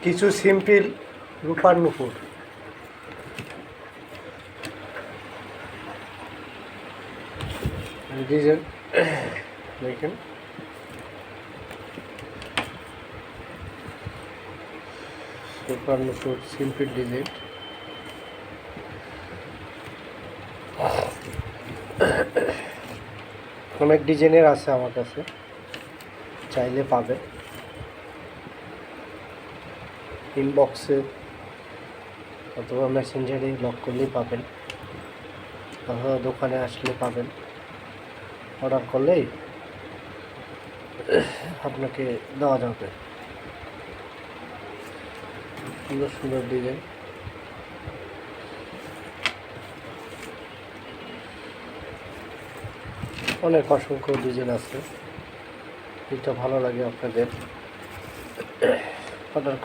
কিছু সিম্পল রূপার নুপুর। ডিজাইন দেখেন, রূপার নুপুর সিম্পল ডিজাইন। অনেক ডিজাইনের আছে আমার কাছে, চাইলে পাবেন। ইনবক্সে অথবা মেসেঞ্জারে লক করলেই পাবেন, অথবা দোকানে আসলে পাবেন। অর্ডার করলেই আপনাকে দেওয়া যাবে। সুন্দর সুন্দর ডিজাইন। অনেক অসংখ্য ডিজাইন আছে, যেটা ভালো লাগে আপনাদের অর্ডার করলে